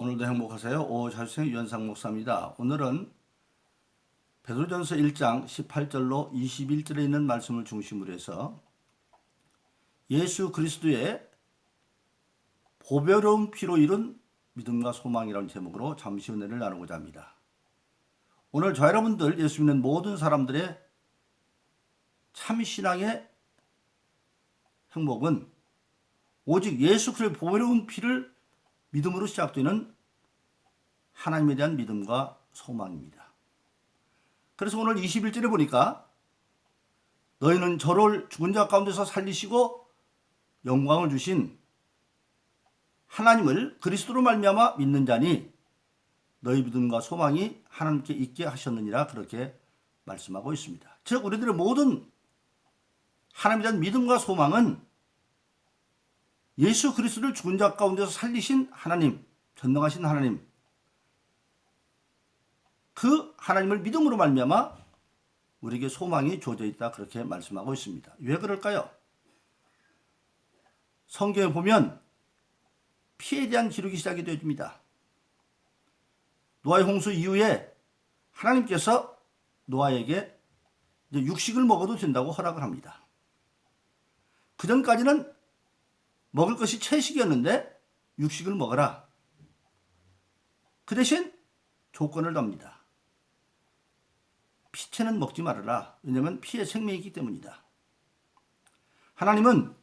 오늘도 행복하세요. 오자주생 유현상 목사입니다. 오늘은 베드로전서 1장 18절로 21절에 있는 말씀을 중심으로 해서 예수 그리스도의 보배로운 피로 이룬 믿음과 소망이라는 제목으로 잠시 은혜를 나누고자 합니다. 오늘 저 여러분들 예수 믿는 모든 사람들의 참신앙의 행복은 오직 예수 그리스도의 보배로운 피를 믿음으로 시작되는 하나님에 대한 믿음과 소망입니다. 그래서 오늘 21절에 보니까 너희는 저를 죽은 자 가운데서 살리시고 영광을 주신 하나님을 그리스도로 말미암아 믿는 자니 너희 믿음과 소망이 하나님께 있게 하셨느니라 그렇게 말씀하고 있습니다. 즉 우리들의 모든 하나님에 대한 믿음과 소망은 예수 그리스도를 죽은 자 가운데서 살리신 하나님, 전능하신 하나님, 그 하나님을 믿음으로 말미암아 우리에게 소망이 주어져 있다 그렇게 말씀하고 있습니다. 왜 그럴까요? 성경에 보면 피에 대한 기록이 시작이 되어집니다. 노아의 홍수 이후에 하나님께서 노아에게 이제 육식을 먹어도 된다고 허락을 합니다. 그 전까지는 먹을 것이 채식이었는데 육식을 먹어라. 그 대신 조건을 답니다. 피채는 먹지 말아라. 왜냐하면 피에 생명이 있기 때문이다. 하나님은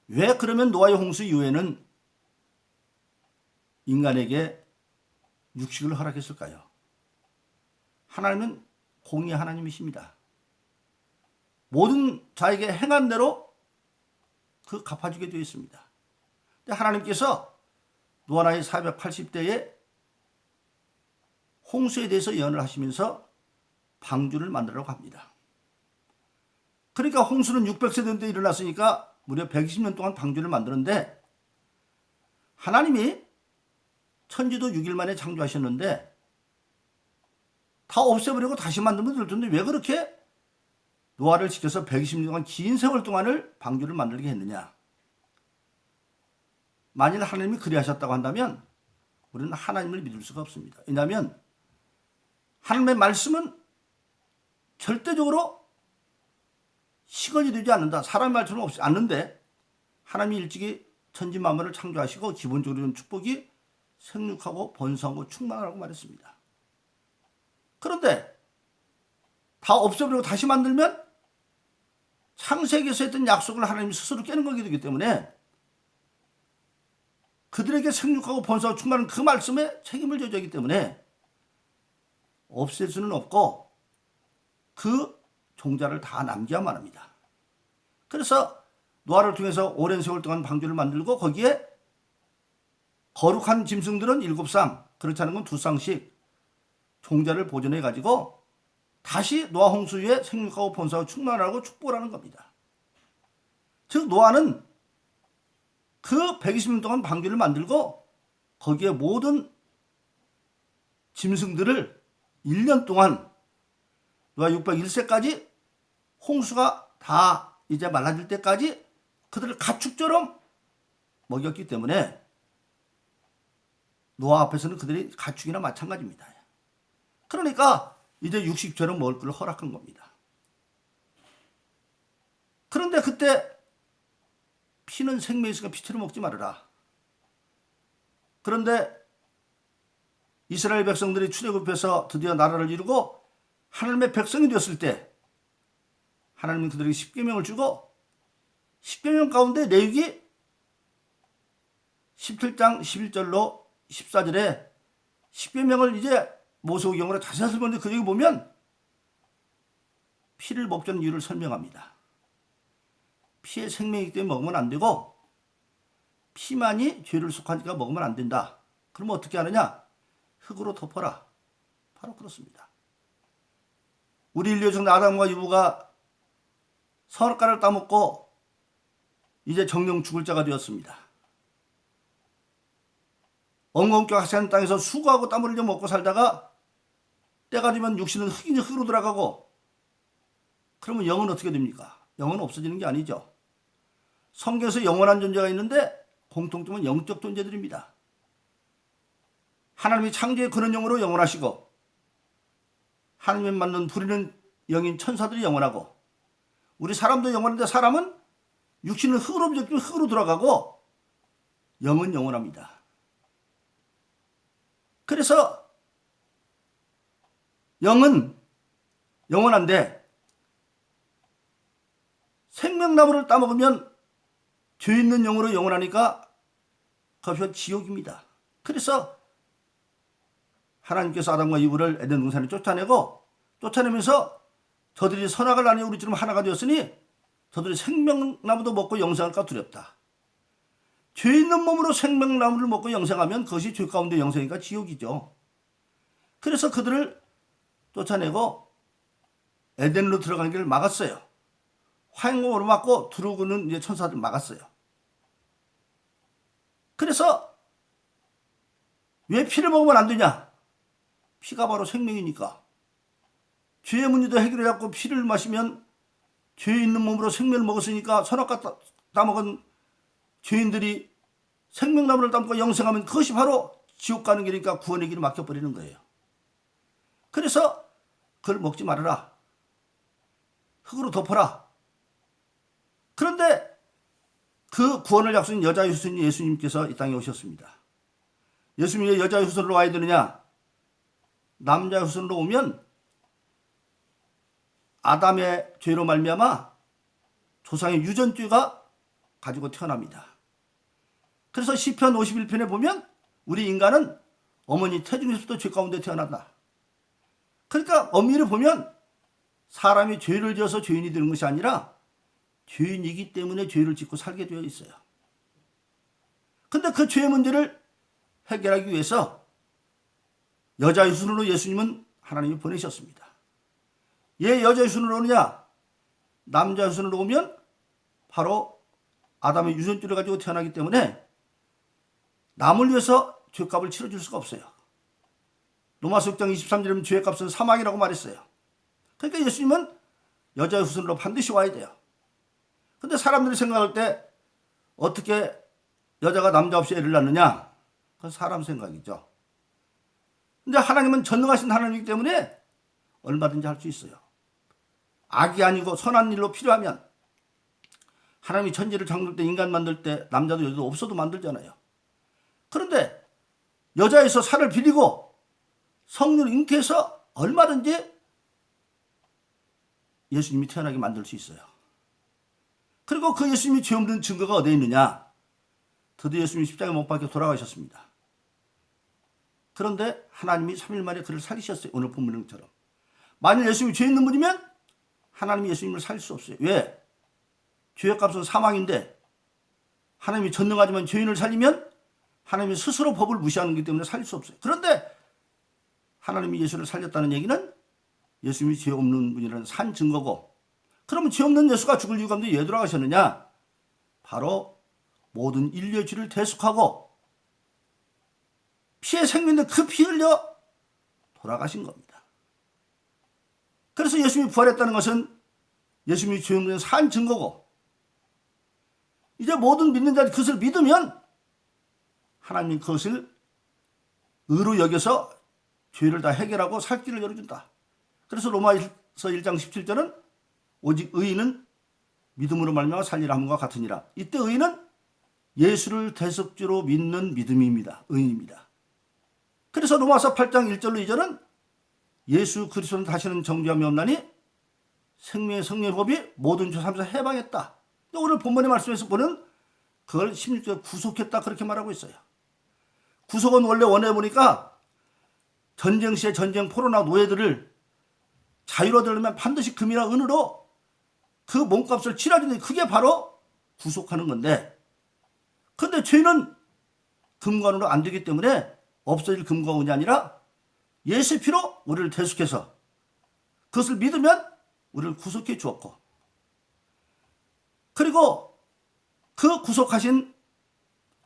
왜 그러면 노아의 홍수 이후에는 인간에게 육식을 허락했을까요? 하나님은 공의의 하나님이십니다. 모든 자에게 행한 대로 그 갚아주게 되어 있습니다. 근데 하나님께서 노아 나이 480대에 홍수에 대해서 예언을 하시면서 방주를 만들라고 합니다. 그러니까 홍수는 600세 된 때 일어났으니까 무려 120년 동안 방주를 만드는데 하나님이 천지도 6일 만에 창조하셨는데 다 없애버리고 다시 만들면 될 텐데 왜 그렇게 노아를 지켜서 120년 동안 긴 세월 동안을 방주를 만들게 했느냐? 만일 하나님이 그리하셨다고 한다면 우리는 하나님을 믿을 수가 없습니다. 왜냐하면 하나님의 말씀은 절대적으로 시건이 되지 않는다. 사람의 말씀은 없지 않는데 하나님이 일찍이 천지 만물을 창조하시고 기본적으로 는 축복이 생육하고 번성하고 충만하라고 말했습니다. 그런데 다 없애버리고 다시 만들면 창세기에서 했던 약속을 하나님이 스스로 깨는 거기 되기 때문에 그들에게 생육하고 번성하고 충만한 그 말씀에 책임을 져야 하기 때문에 없앨 수는 없고 그 종자를 다 남겨야만 합니다. 그래서 노아를 통해서 오랜 세월 동안 방주를 만들고 거기에 거룩한 짐승들은 7쌍, 그렇지 않은 건 2쌍씩 종자를 보존해 가지고 다시 노아 홍수 후에 생육하고 번성하고 충만하고 축복하는 겁니다. 즉 노아는 그 120년 동안 방주를 만들고 거기에 모든 짐승들을 1년 동안 노아 601세까지 홍수가 다 이제 말라질 때까지 그들을 가축처럼 먹였기 때문에 노아 앞에서는 그들이 가축이나 마찬가지입니다. 그러니까 이제 육식처럼 먹을 걸 허락한 겁니다. 그런데 그때 피는 생명이 있으니까 피처럼 먹지 말아라. 그런데 이스라엘 백성들이 출애굽해서 드디어 나라를 이루고 하나님의 백성이 되었을 때 하나님은 그들에게 10계명을 주고 10계명 가운데 레위기 17장 11절로 14절에 10계명을 이제 모세오경으로 자세히 설명하는데 그 여기 보면 피를 먹자는 이유를 설명합니다. 피의 생명이기 때문에 먹으면 안 되고 피만이 죄를 속하니까 먹으면 안 된다. 그러면 어떻게 하느냐? 흙으로 덮어라. 바로 그렇습니다. 우리 인류 중 아담과 유부가 선악과를 따먹고 이제 정령 죽을 자가 되었습니다. 엉겅퀴 하찮은 땅에서 수고하고 땀 흘려 먹고 살다가 때가 되면 육신은 흙으로 들어가고 그러면 영은 어떻게 됩니까? 영은 없어지는 게 아니죠. 성경에서 영원한 존재가 있는데 공통점은 영적 존재들입니다. 하나님이 창조의 그런 영으로 영원하시고 하나님의 만든 부리는 영인 천사들이 영원하고 우리 사람도 영원한데 사람은 육신은 흙으로 빚었기에 흙으로 돌아가고 영은 영원합니다. 그래서 영은 영원한데 생명나무를 따먹으면 죄 있는 영으로 영원하니까 그것이 지옥입니다. 그래서 하나님께서 아담과 이브를 에덴 동산에 쫓아내면서 저들이 선악을 아니 우리처럼 하나가 되었으니 저들이 생명나무도 먹고 영생할까 두렵다. 죄 있는 몸으로 생명나무를 먹고 영생하면 그것이 죄 가운데 영생이니까 지옥이죠. 그래서 그들을 쫓아내고 에덴으로 들어가는 길을 막았어요. 화행공으로 막고 들어오고는 이제 천사들 막았어요. 그래서 왜 피를 먹으면 안 되냐? 피가 바로 생명이니까. 죄의 문제도 해결해 갖고 피를 마시면 죄 있는 몸으로 생명을 먹었으니까 선악과 따먹은 죄인들이 생명나무를 따먹고 영생하면 그것이 바로 지옥 가는 길이니까 구원의 길을 막혀버리는 거예요. 그래서 그걸 먹지 말아라. 흙으로 덮어라. 그런데 그 구원을 약속한 여자의 후손인 예수님께서 이 땅에 오셨습니다. 예수님이 왜 여자의 후손으로 와야 되느냐? 남자의 후손으로 오면 아담의 죄로 말미암아 조상의 유전죄가 가지고 태어납니다. 그래서 시편 51편에 보면 우리 인간은 어머니 태중에서부터 죄 가운데 태어난다. 그러니까 엄밀히 보면 사람이 죄를 지어서 죄인이 되는 것이 아니라 죄인이기 때문에 죄를 짓고 살게 되어 있어요. 근데 그 죄의 문제를 해결하기 위해서 여자의 후손으로 예수님은 하나님이 보내셨습니다. 왜 여자의 후손으로 오느냐? 남자의 후손으로 오면 바로 아담의 유전죄를 가지고 태어나기 때문에 남을 위해서 죄값을 치러줄 수가 없어요. 로마서 6장 23절에 보면 죄의 값은 사망이라고 말했어요. 그러니까 예수님은 여자의 후손으로 반드시 와야 돼요. 근데 사람들이 생각할 때 어떻게 여자가 남자 없이 애를 낳느냐? 그건 사람 생각이죠. 근데 하나님은 전능하신 하나님이기 때문에 얼마든지 할 수 있어요. 악이 아니고 선한 일로 필요하면 하나님이 천지를 창조할 때 인간 만들 때 남자도 여자도 없어도 만들잖아요. 그런데 여자에서 살을 빌리고 성령을 잉태해서 얼마든지 예수님이 태어나게 만들 수 있어요. 그리고 그 예수님이 죄 없는 증거가 어디에 있느냐? 드디어 예수님이 십자가에 못 박혀 돌아가셨습니다. 그런데 하나님이 3일 만에 그를 살리셨어요. 오늘 본문처럼. 만일 예수님이 죄 있는 분이면 하나님이 예수님을 살릴 수 없어요. 왜? 죄의 값은 사망인데 하나님이 전능하지만 죄인을 살리면 하나님이 스스로 법을 무시하는 것이기 때문에 살릴 수 없어요. 그런데 하나님이 예수를 살렸다는 얘기는 예수님이 죄 없는 분이라는 산 증거고, 그러면 죄 없는 예수가 죽을 이유가 없는데 왜 돌아가셨느냐? 바로 모든 인류의 죄를 대속하고 피의 생명인데 그 피 흘려 돌아가신 겁니다. 그래서 예수님이 부활했다는 것은 예수님이 죄 없는 산 증거고, 이제 모든 믿는 자들이 그것을 믿으면 하나님이 그것을 의로 여겨서 죄를 다 해결하고 살 길을 열어준다. 그래서 로마서 1장 17절은 오직 의인은 믿음으로 말미암아 살리라 함과 같으니라. 이때 의인은 예수를 대속주로 믿는 믿음입니다. 의인입니다. 그래서 로마서 8장 1절로 2절은 예수 그리스도는 다시는 정죄함이 없나니 생명의 성령의 법이 모든 죄 삼에서 해방했다. 오늘 본문의 말씀에서 보는 그걸 16절에 구속했다 그렇게 말하고 있어요. 구속은 원래 원해 보니까 전쟁 시에 전쟁 포로나 노예들을 자유로 얻으려면 반드시 금이나 은으로 그 몸값을 치러주는, 그게 바로 구속하는 건데, 근데 죄는 금과 은으로 안 되기 때문에 없어질 금과 은이 아니라 예수의 피로 우리를 대속해서 그것을 믿으면 우리를 구속해 주었고, 그리고 그 구속하신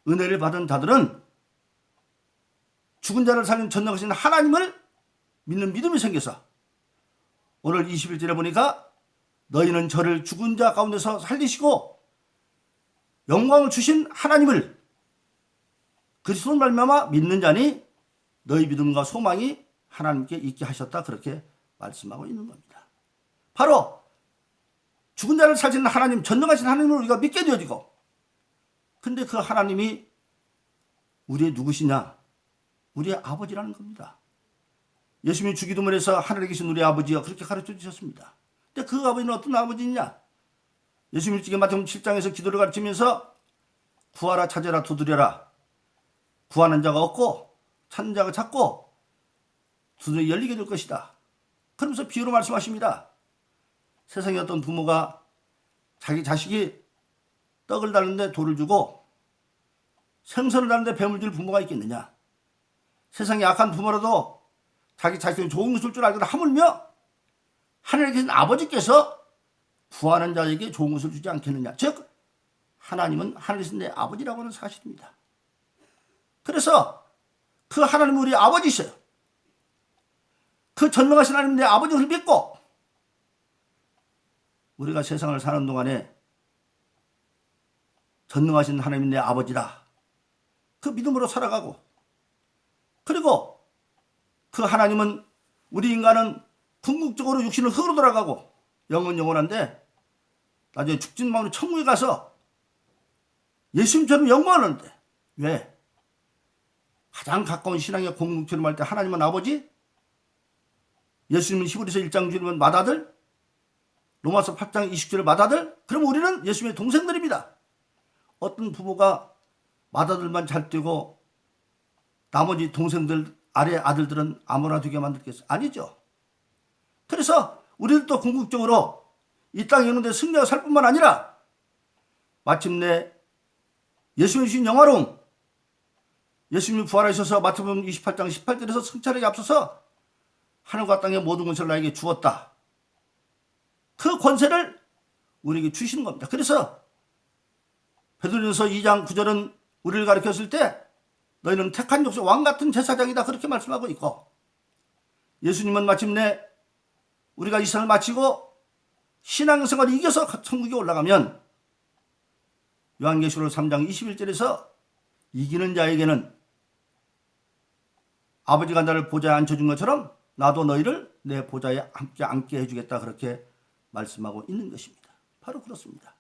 은혜를 받은 자들은 죽은 자를 살린 전능하신 하나님을 믿는 믿음이 생겨서 오늘 21절에 보니까 너희는 저를 죽은 자 가운데서 살리시고 영광을 주신 하나님을 그리스도로 말미암아 믿는 자니 너희 믿음과 소망이 하나님께 있게 하셨다 그렇게 말씀하고 있는 겁니다. 바로 죽은 자를 살리는 하나님, 전능하신 하나님을 우리가 믿게 되어지고, 근데 그 하나님이 우리의 누구시냐? 우리의 아버지라는 겁니다. 예수님이 주기도문에서 하늘에 계신 우리 아버지여 그렇게 가르쳐 주셨습니다. 근데 그 아버지는 어떤 아버지냐? 예수님 일찍이 마태복음 7장에서 기도를 가르치면서 구하라 찾으라 두드려라. 구하는 자가 없고 찾는 자가 찾고 두드려 열리게 될 것이다. 그러면서 비유로 말씀하십니다. 세상에 어떤 부모가 자기 자식이 떡을 달는데 돌을 주고 생선을 달는데 뱀을 줄 부모가 있겠느냐? 세상에 악한 부모라도 자기 자식이 좋은 것을 줄 알거나 하물며 하늘에 계신 아버지께서 구하는 자에게 좋은 것을 주지 않겠느냐? 즉 하나님은 하늘에 계신 내 아버지라고 하는 사실입니다. 그래서 그 하나님은 우리 아버지이셔요. 그 전능하신 하나님 내 아버지를 믿고 우리가 세상을 사는 동안에 전능하신 하나님 내 아버지다. 그 믿음으로 살아가고, 그리고 그 하나님은 우리 인간은 궁극적으로 육신을 흙으로 돌아가고 영은 영원한데 나중에 죽진 마음으로 천국에 가서 예수님처럼 영광하는데, 왜? 가장 가까운 신앙의 공동체로 말 때 하나님은 아버지, 예수님은 히브리서 1장 주님은 맏아들, 로마서 8장 20절의 맏아들. 그럼 우리는 예수님의 동생들입니다. 어떤 부모가 맏아들만 잘 되고 나머지 동생들 아래 아들들은 아무나 되게 만들겠어요? 아니죠. 그래서 우리들도 궁극적으로 이 땅에 있는데 승리하고 살 뿐만 아니라 마침내 예수님이 주신 영화로움, 예수님이 부활하셔서 마태복음 28장 18절에서 승천에게 앞서서 하늘과 땅의 모든 것을 나에게 주었다. 그 권세를 우리에게 주시는 겁니다. 그래서 베드로전서 2장 9절은 우리를 가르쳤을 때 너희는 택한 족속 왕 같은 제사장이다 그렇게 말씀하고 있고, 예수님은 마침내 우리가 이 생을 마치고 신앙생활을 이겨서 천국에 올라가면 요한계시록 3장 21절에서 이기는 자에게는 아버지가 나를 보좌에 앉혀준 것처럼 나도 너희를 내 보좌에 함께 앉게 해주겠다 그렇게 말씀하고 있는 것입니다. 바로 그렇습니다.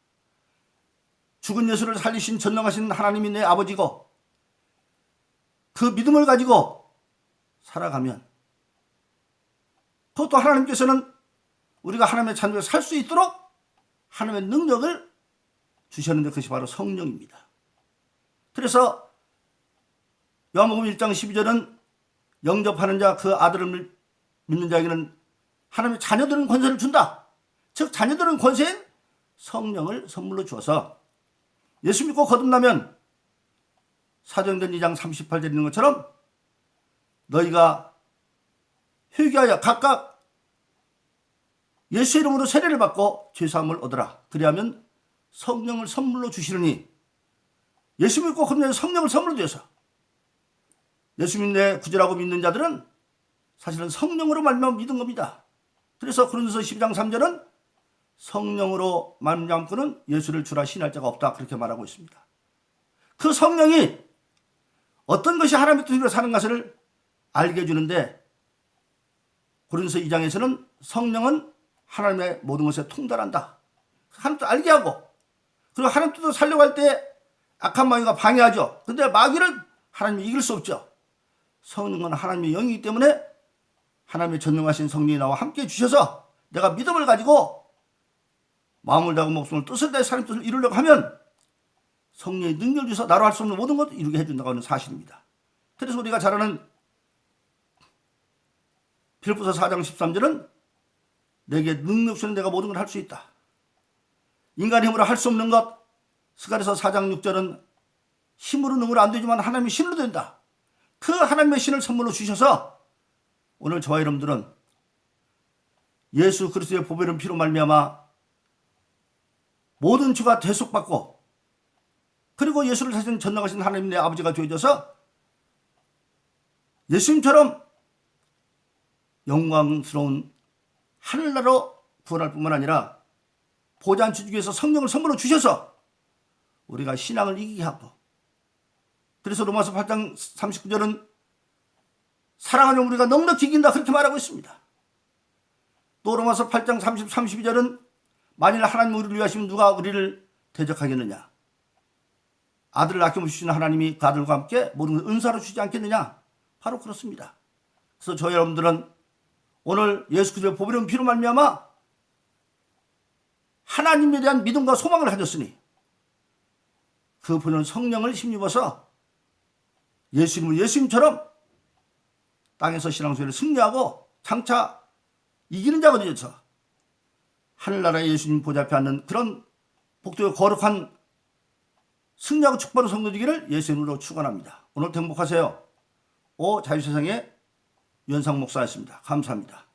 죽은 예수를 살리신 전능하신 하나님이 내 아버지고 그 믿음을 가지고 살아가면 그것도 하나님께서는 우리가 하나님의 자녀로 살 수 있도록 하나님의 능력을 주셨는데 그것이 바로 성령입니다. 그래서 요한복음 1장 12절은 영접하는 자 그 아들을 믿는 자에게는 하나님의 자녀들은 권세를 준다. 즉 자녀들은 권세인 성령을 선물로 주어서 예수 믿고 거듭나면 사도행전 2장 38절에 있는 것처럼 너희가 회개하여 각각 예수 이름으로 세례를 받고 죄사함을 얻으라. 그리하면 성령을 선물로 주시느니, 예수 믿고 거듭나면 성령을 선물로 주셔서 예수 믿네 구주라고 믿는 자들은 사실은 성령으로 말미암아 믿은 겁니다. 그래서 고린도서 12장 3절은 성령으로 말미암고는 예수를 주라 신할 자가 없다 그렇게 말하고 있습니다. 그 성령이 어떤 것이 하나님의 뜻으로 사는 것을 알게 해주는데, 고린도서 2장에서는 성령은 하나님의 모든 것에 통달한다. 하나님 뜻 알게 하고, 그리고 하나님 뜻을 살려고 할 때 악한 마귀가 방해하죠. 근데 마귀를 하나님이 이길 수 없죠. 성령은 하나님의 영이기 때문에 하나님의 전능하신 성령이 나와 함께 주셔서 내가 믿음을 가지고 마음을 다하고 목숨을 뜻을 다해 하나님 뜻을 이루려고 하면 성령의 능력을 주셔서 나로 할 수 없는 모든 것을 이루게 해준다고 하는 사실입니다. 그래서 우리가 잘 아는 빌립보서 4장 13절은 내게 능력 주는 내가 모든 걸 할 수 있다. 인간의 힘으로 할 수 없는 것. 스가랴서 4장 6절은 힘으로 능으로 안 되지만 하나님의 신으로 된다. 그 하나님의 신을 선물로 주셔서 오늘 저와 여러분들은 예수 그리스도의 보배로운 피로 말미암아 모든 죄가 대속받고, 그리고 예수를 사신 전능하신 하나님 내 아버지가 되어져서 예수님처럼 영광스러운 하늘나라로 구원할 뿐만 아니라 보좌 앉혀 주기 위해서 성령을 선물로 주셔서 우리가 신앙을 이기게 하고, 그래서 로마서 8장 39절은 사랑하는 우리가 넉넉히 이긴다 그렇게 말하고 있습니다. 또 로마서 8장 30, 32절은 만일 하나님 우리를 위하시면 누가 우리를 대적하겠느냐. 아들을 아낌없이 주시는 하나님이 그 아들과 함께 모든 것을 은사로 주지 않겠느냐. 바로 그렇습니다. 그래서 저희 여러분들은 오늘 예수 그리스도의 보배로운 피로 말미암아 하나님에 대한 믿음과 소망을 가졌으니 그 보는 성령을 힘입어서 예수님처럼 땅에서 신앙생활을 승리하고 장차 이기는 자가 되어서 하늘나라의 예수님 보좌 앞에 앉는 그런 복되고 거룩한 승리하고 축복하는 성도 되기를 예수님으로 축원합니다. 오늘도 행복하세요. 자유세상의 유현상 목사였습니다. 감사합니다.